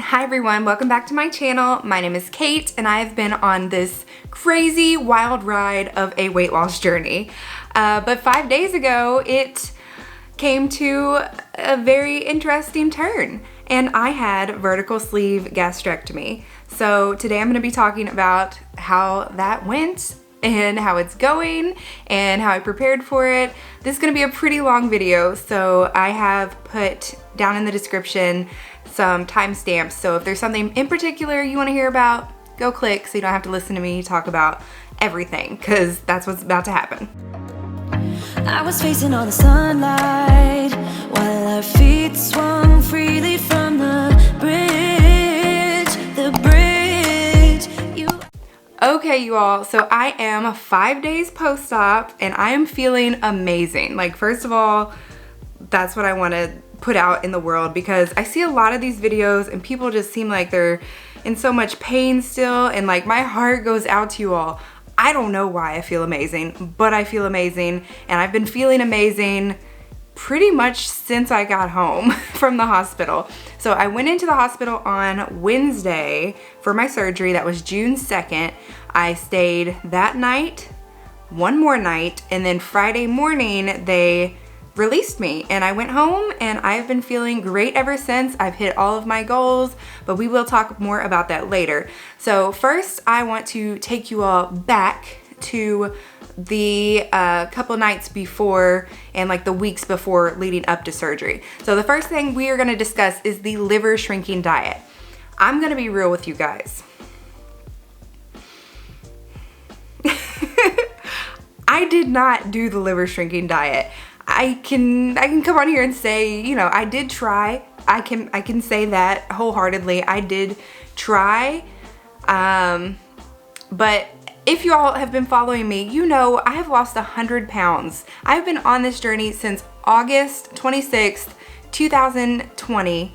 Hi everyone, welcome back to my channel. My name is Kate and I have been on this crazy wild ride of a weight loss journey. But 5 days ago it came to a very interesting turn and I had vertical sleeve gastrectomy. So today I'm going to be talking about how that went and how it's going and how I prepared for it. This is going to be a pretty long video, so I have put down in the description some timestamps, so if there's something in particular you want to hear about, go click so you don't have to listen to me talk about everything, because that's what's about to happen. I was facing all the sunlight while our feet swung freely from the bridge, Okay, you all, so I am 5 days post-op and I am feeling amazing. Like, first of all, that's what I want to put out in the world, because I see a lot of these videos and people just seem like they're in so much pain still, and like my heart goes out to you all. I don't know why I feel amazing, but I feel amazing, and I've been feeling amazing pretty much since I got home from the hospital. So I went into the hospital on Wednesday for my surgery. That was June 2nd. I stayed that night, one more night, and then Friday morning they released me and I went home and I've been feeling great ever since. I've hit all of my goals, but we will talk more about that later. So first I want to take you all back to the couple nights before and like the weeks before leading up to surgery. So the first thing we are going to discuss is the liver shrinking diet. I'm going to be real with you guys. I did not do the liver shrinking diet. I can come on here and say, you know, I did try. I can say that wholeheartedly. I did try, but if you all have been following me, you know I have lost 100 pounds. I've been on this journey since August 26th, 2020,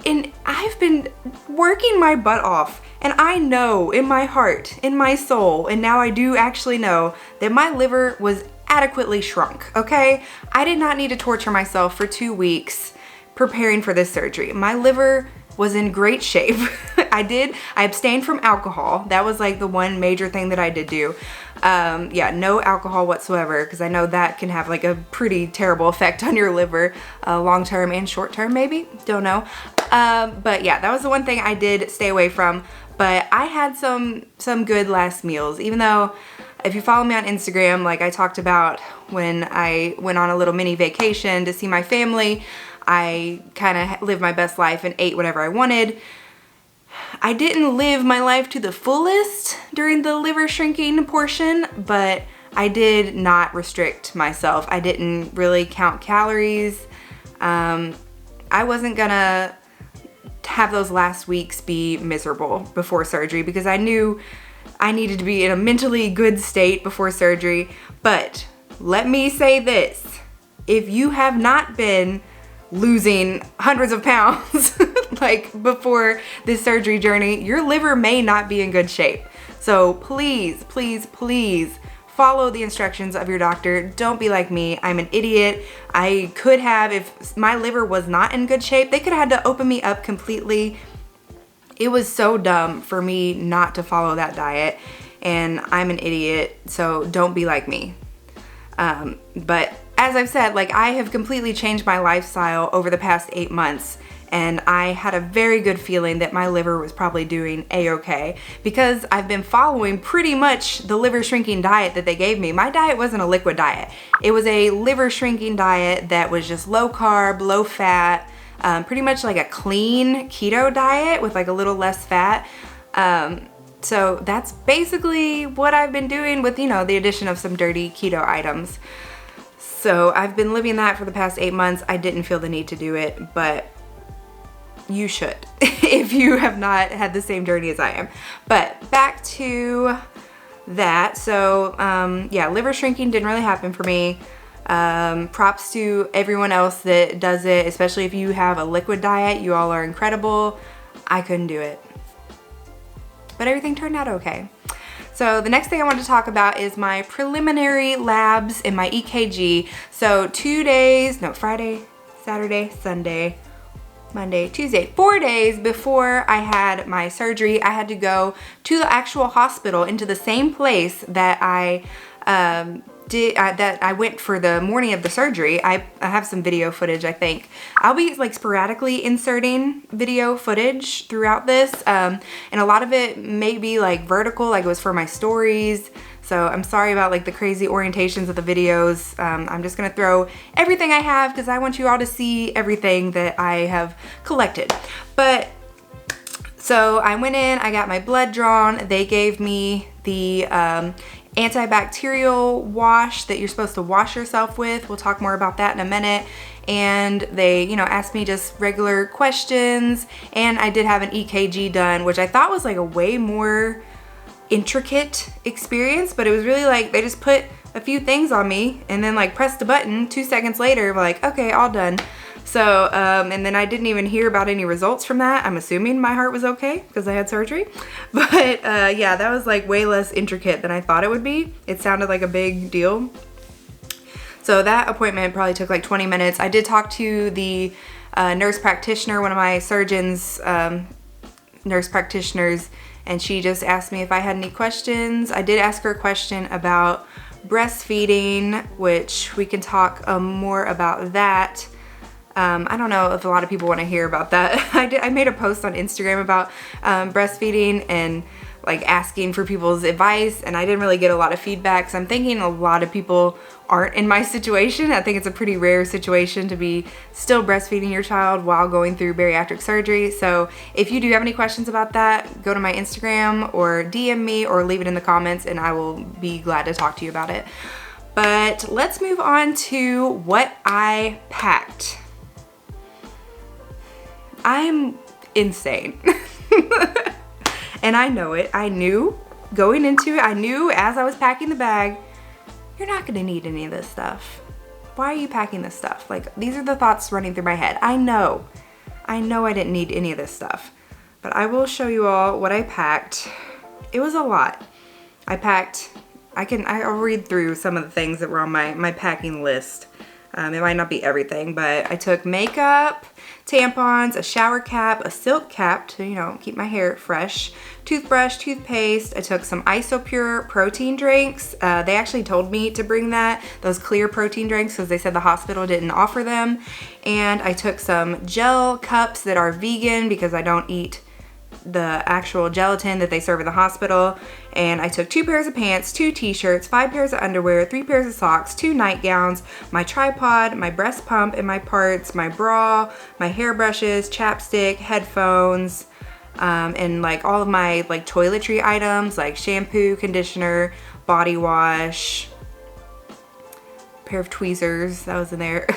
and I've been working my butt off. And I know in my heart, in my soul, and now I do actually know that my liver was adequately shrunk, okay? I did not need to torture myself for 2 weeks preparing for this surgery. My liver was in great shape. I abstained from alcohol. That was like the one major thing that I did do. Yeah, no alcohol whatsoever, because I know that can have like a pretty terrible effect on your liver, long-term and short-term maybe, don't know. But yeah, that was the one thing I did stay away from. But I had some good last meals, even though if you follow me on Instagram, like I talked about when I went on a little mini vacation to see my family, I kind of lived my best life and ate whatever I wanted. I didn't live my life to the fullest during the liver shrinking portion, but I did not restrict myself. I didn't really count calories. I wasn't gonna have those last weeks be miserable before surgery, because I knew I needed to be in a mentally good state before surgery. But let me say this, if you have not been losing hundreds of pounds like before this surgery journey, your liver may not be in good shape. So please, please, please follow the instructions of your doctor. Don't be like me. I'm an idiot. I could have, if my liver was not in good shape, they could have had to open me up completely. It was so dumb for me not to follow that diet, and I'm an idiot, so don't be like me. But as I've said, like I have completely changed my lifestyle over the past 8 months, and I had a very good feeling that my liver was probably doing a-okay, because I've been following pretty much the liver shrinking diet that they gave me. My diet wasn't a liquid diet. It was a liver shrinking diet that was just low carb, low fat, pretty much like a clean keto diet with like a little less fat. So that's basically what I've been doing with, you know, the addition of some dirty keto items. So I've been living that for the past 8 months. I didn't feel the need to do it, but you should if you have not had the same journey as I am. But back to that. So yeah, liver shrinking didn't really happen for me. Props to everyone else that does it, especially if you have a liquid diet. You all are incredible. I couldn't do it. But everything turned out okay. So the next thing I want to talk about is my preliminary labs and my EKG. So 2 days, no, Friday, Saturday, Sunday, Monday, Tuesday, 4 days before I had my surgery, I had to go to the actual hospital, into the same place that I that I went for the morning of the surgery. I have some video footage, I think. I'll be like sporadically inserting video footage throughout this, and a lot of it may be like vertical, like it was for my stories. So I'm sorry about like the crazy orientations of the videos. I'm just gonna throw everything I have because I want you all to see everything that I have collected. But so I went in, I got my blood drawn. They gave me the antibacterial wash that you're supposed to wash yourself with. We'll talk more about that in a minute. And they, you know, asked me just regular questions. And I did have an EKG done, which I thought was like a way more intricate experience, but it was really like they just put a few things on me and then like pressed a button. 2 seconds later, like, okay, all done. So, and then I didn't even hear about any results from that. I'm assuming my heart was okay because I had surgery. But yeah, that was like way less intricate than I thought it would be. It sounded like a big deal. So that appointment probably took like 20 minutes. I did talk to the nurse practitioner, one of my surgeon's nurse practitioners, and she just asked me if I had any questions. I did ask her a question about breastfeeding, which we can talk more about that. I don't know if a lot of people want to hear about that. I made a post on Instagram about breastfeeding and like asking for people's advice, and I didn't really get a lot of feedback. So I'm thinking a lot of people aren't in my situation. I think it's a pretty rare situation to be still breastfeeding your child while going through bariatric surgery. So if you do have any questions about that, go to my Instagram or DM me or leave it in the comments and I will be glad to talk to you about it. But let's move on to what I packed. I'm insane. And I know it. I knew going into it, I knew as I was packing the bag, you're not gonna need any of this stuff. Why are you packing this stuff? Like, these are the thoughts running through my head. I know I didn't need any of this stuff, but I will show you all what I packed. It was a lot. I packed, I'll read through some of the things that were on my packing list. It might not be everything, but I took makeup, tampons, a shower cap, a silk cap to, you know, keep my hair fresh, toothbrush, toothpaste. I took some Isopure protein drinks. They actually told me to bring those clear protein drinks, because they said the hospital didn't offer them. And I took some gel cups that are vegan because I don't eat the actual gelatin that they serve in the hospital. And I took 2 pairs of pants, 2 t-shirts, 5 pairs of underwear, 3 pairs of socks, 2 nightgowns, my tripod, my breast pump and my parts, my bra, my hairbrushes, chapstick, headphones, and like all of my like toiletry items like shampoo, conditioner, body wash, pair of tweezers, that was in there.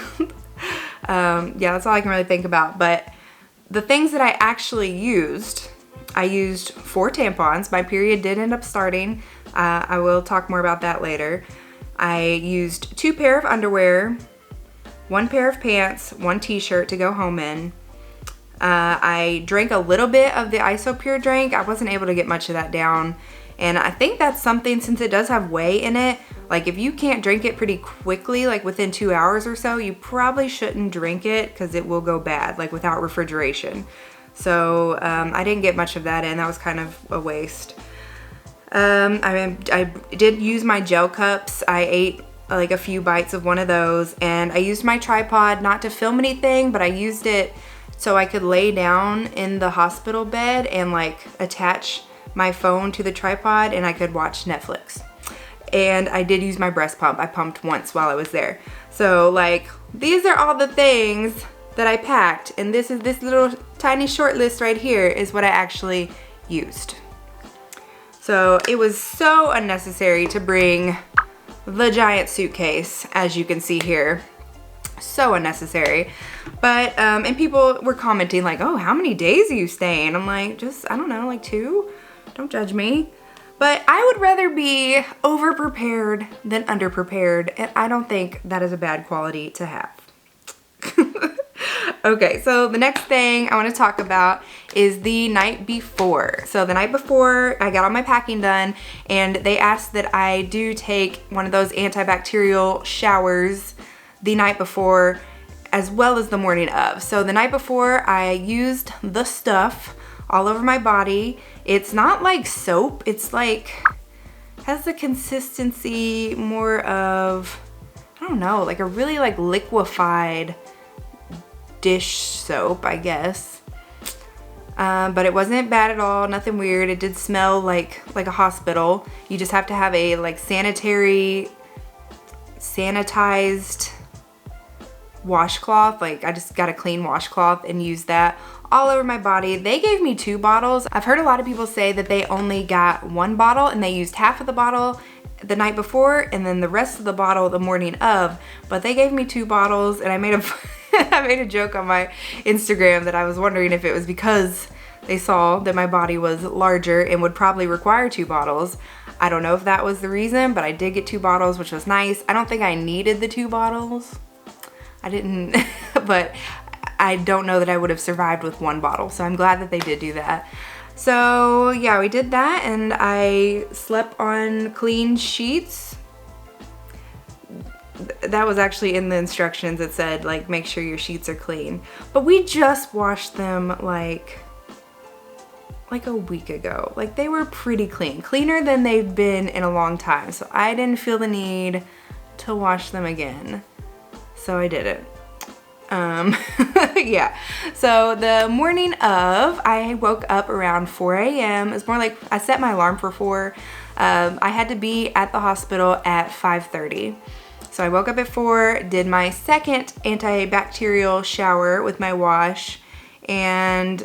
Yeah, that's all I can really think about. But the things that I actually used, I used 4 tampons. My period did end up starting. I will talk more about that later. I used 2 pair of underwear, 1 pair of pants, 1 t-shirt to go home in. I drank a little bit of the Isopure drink. I wasn't able to get much of that down. And I think that's something, since it does have whey in it, like if you can't drink it pretty quickly, like within 2 hours or so, you probably shouldn't drink it because it will go bad, like without refrigeration. So I didn't get much of that in. That was kind of a waste. I did use my gel cups. I ate like a few bites of one of those, and I used my tripod not to film anything, but I used it so I could lay down in the hospital bed and like attach my phone to the tripod and I could watch Netflix. And I did use my breast pump. I pumped once while I was there. So like, these are all the things that I packed, and this little tiny short list right here is what I actually used. So it was so unnecessary to bring the giant suitcase, as you can see here. So unnecessary. But and people were commenting like, oh, how many days are you staying? I'm like, just, I don't know, like 2. Don't judge me. But I would rather be over-prepared than under-prepared, and I don't think that is a bad quality to have. Okay, so the next thing I want to talk about is the night before. So the night before, I got all my packing done, and they asked that I do take one of those antibacterial showers the night before. as well as the morning of. So the night before, I used the stuff all over my body. It's not like soap, it's like, has the consistency more of, I don't know, like a really like liquefied dish soap, I guess. But it wasn't bad at all, nothing weird. It did smell like a hospital. You just have to have a like sanitized washcloth. Like I just got a clean washcloth and used that all over my body. They gave me 2 bottles. I've heard a lot of people say that they only got 1 bottle and they used half of the bottle the night before and then the rest of the bottle the morning of, but they gave me 2 bottles, and I made a I made a joke on my Instagram that I was wondering if it was because they saw that my body was larger and would probably require 2 bottles. I don't know if that was the reason, but I did get 2 bottles, which was nice. I don't think I needed the 2 bottles. I didn't, but I don't know that I would have survived with 1 bottle, so I'm glad that they did do that. So yeah, we did that, and I slept on clean sheets. That was actually in the instructions. It said like make sure your sheets are clean, but we just washed them like a week ago. Like they were pretty clean, cleaner than they've been in a long time, so I didn't feel the need to wash them again, so I did it. Yeah, so the morning of, I woke up around 4 a.m. It's more like I set my alarm for 4. I had to be at the hospital at 5:30. So I woke up at 4, did my second antibacterial shower with my wash, and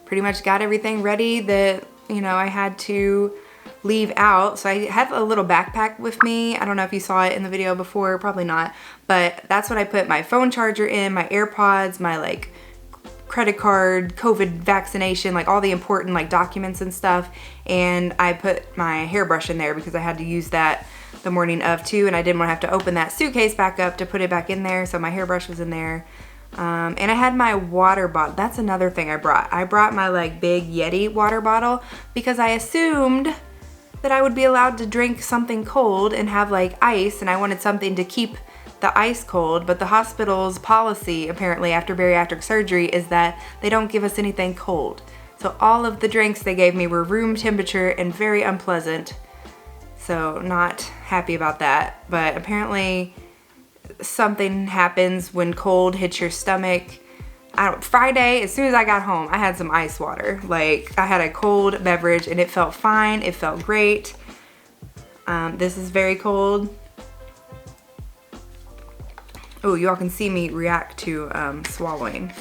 pretty much got everything ready that, you know, I had to leave out. So I have a little backpack with me. I don't know if you saw it in the video before, probably not, but that's what I put my phone charger in, my AirPods, my like credit card, COVID vaccination, like all the important like documents and stuff. And I put my hairbrush in there because I had to use that the morning of too, and I didn't want to have to open that suitcase back up to put it back in there, so my hairbrush was in there. And I had my water bottle. That's another thing I brought. I brought my like big Yeti water bottle because I assumed that I would be allowed to drink something cold and have like ice, and I wanted something to keep the ice cold, but the hospital's policy apparently after bariatric surgery is that they don't give us anything cold. So all of the drinks they gave me were room temperature and very unpleasant. So not happy about that, but apparently something happens when cold hits your stomach. Friday, as soon as I got home, I had some ice water. Like I had a cold beverage and it felt fine, it felt great. This is very cold. Oh, y'all can see me react to swallowing.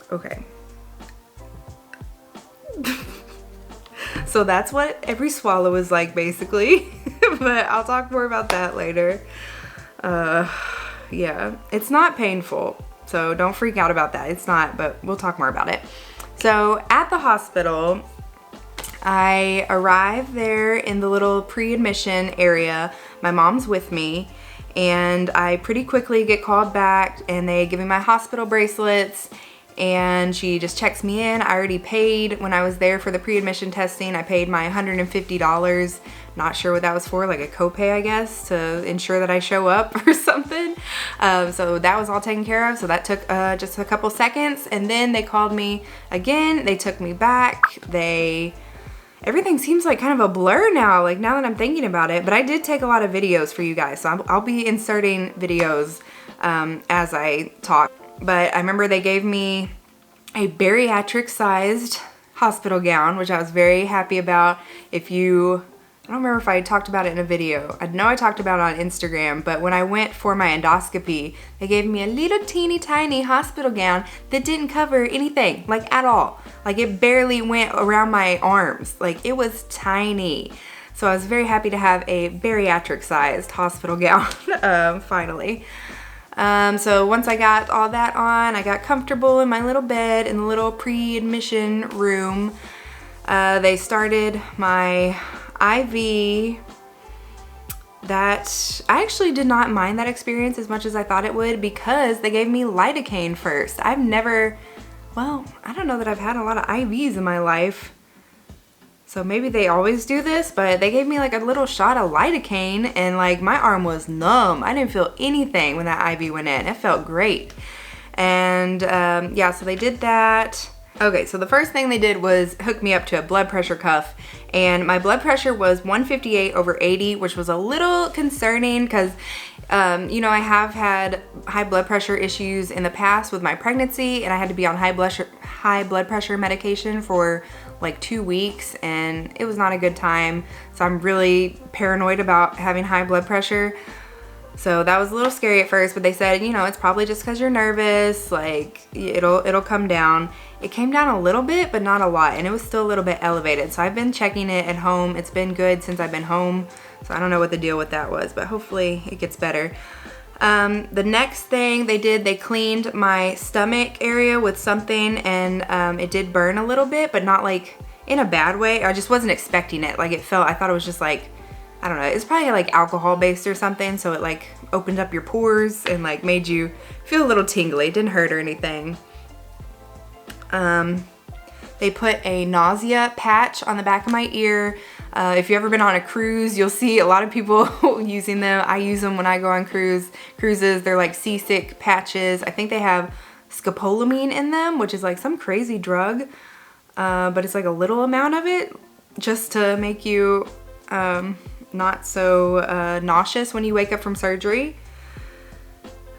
Okay. So that's what every swallow is like basically, but I'll talk more about that later. Yeah, it's not painful, so don't freak out about that. It's not, but we'll talk more about it. So at the hospital, I arrived there in the little pre-admission area. My mom's with me, and I pretty quickly get called back, and they give me my hospital bracelets, and she just checks me in. I already paid when I was there for the pre-admission testing. I paid my $150. Not sure what that was for, like a copay, I guess, to ensure that I show up or something. So that was all taken care of. So that took just a couple seconds, and then they called me again. They took me back. Everything seems like kind of a blur now, like now that I'm thinking about it, but I did take a lot of videos for you guys, so I'll be inserting videos as I talk. But I remember they gave me a bariatric sized hospital gown, which I was very happy about. I don't remember if I talked about it in a video. I know I talked about it on Instagram, but when I went for my endoscopy, they gave me a little teeny tiny hospital gown that didn't cover anything, like at all. Like it barely went around my arms. Like it was tiny. So I was very happy to have a bariatric sized hospital gown, finally. So once I got all that on, I got comfortable in my little bed in the little pre-admission room. They started my IV. That I actually did not mind that experience as much as I thought it would, because they gave me lidocaine first. I don't know that I've had a lot of IVs in my life. So maybe they always do this, but they gave me like a little shot of lidocaine and like my arm was numb. I didn't feel anything when that IV went in. It felt great. And yeah, so they did that. Okay, so the first thing they did was hook me up to a blood pressure cuff, and my blood pressure was 158/80, which was a little concerning because you know, I have had high blood pressure issues in the past with my pregnancy, and I had to be on high blood pressure medication for like 2 weeks, and it was not a good time. So I'm really paranoid about having high blood pressure. So that was a little scary at first, but they said, you know, it's probably just because you're nervous, like it'll come down. It came down a little bit, but not a lot, and it was still a little bit elevated. So I've been checking it at home. It's been good since I've been home. So I don't know what the deal with that was, but hopefully it gets better. The next thing they did, they cleaned my stomach area with something, and it did burn a little bit, but not like in a bad way. I just wasn't expecting it. Like I thought it was just like, I don't know, it's probably like alcohol based or something, so it like opened up your pores and like made you feel a little tingly. It didn't hurt or anything. They put a nausea patch on the back of my ear. If you've ever been on a cruise, you'll see a lot of people using them. I use them when I go on cruises. They're like seasick patches. I think they have scopolamine in them, which is like some crazy drug, but it's like a little amount of it just to make you not so nauseous when you wake up from surgery.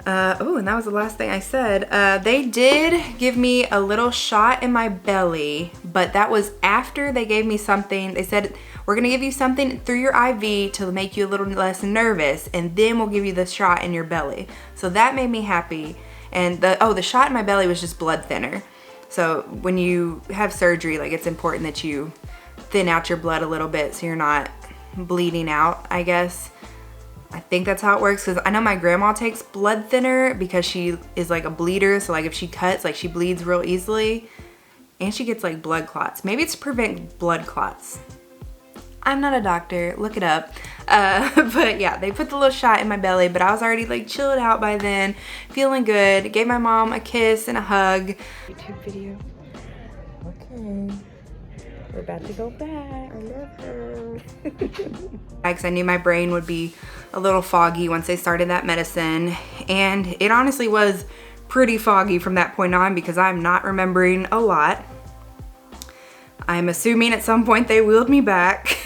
Oh, and that was the last thing I said. They did give me a little shot in my belly, but that was after they gave me something. They said, we're gonna give you something through your IV to make you a little less nervous, and then we'll give you the shot in your belly. So that made me happy. And the shot in my belly was just blood thinner. So when you have surgery, like it's important that you thin out your blood a little bit so you're not bleeding out, I guess. I think that's how it works, because I know my grandma takes blood thinner because she is like a bleeder. So like if she cuts, like she bleeds real easily, and she gets like blood clots. Maybe it's to prevent blood clots. I'm not a doctor, look it up. But yeah, they put the little shot in my belly, but I was already like chilled out by then, feeling good. Gave my mom a kiss and a hug. YouTube video. Okay. We're about to go back. I love her. Because I knew my brain would be a little foggy once they started that medicine. And it honestly was pretty foggy from that point on because I'm not remembering a lot. I'm assuming at some point they wheeled me back.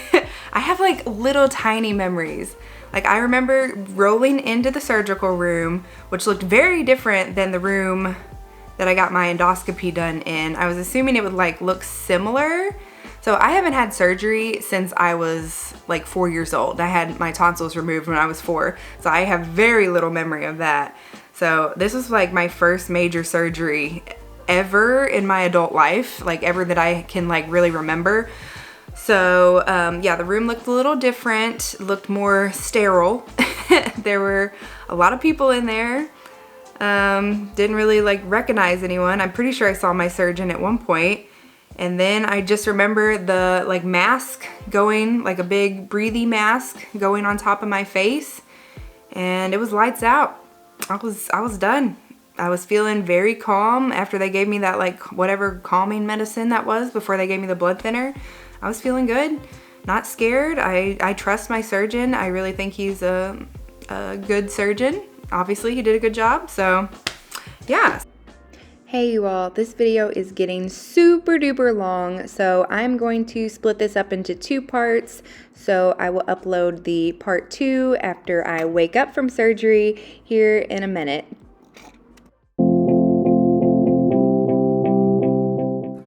I have like little tiny memories. Like I remember rolling into the surgical room, which looked very different than the room that I got my endoscopy done in. I was assuming it would like look similar. So I haven't had surgery since I was like 4 years old. I had my tonsils removed when I was 4. So I have very little memory of that. So this was like my first major surgery ever in my adult life, like ever that I can like really remember. So yeah, the room looked a little different, looked more sterile. There were a lot of people in there. Didn't really like recognize anyone. I'm pretty sure I saw my surgeon at one point. And then I just remember the like mask going, like a big breathy mask going on top of my face, and it was lights out. I was done. I was feeling very calm after they gave me that like whatever calming medicine that was before they gave me the blood thinner. I was feeling good, not scared. I trust my surgeon. I really think he's a good surgeon. Obviously he did a good job, so yeah. Hey you all, this video is getting super duper long, so I'm going to split this up into 2 parts. So I will upload the part 2 after I wake up from surgery here in a minute.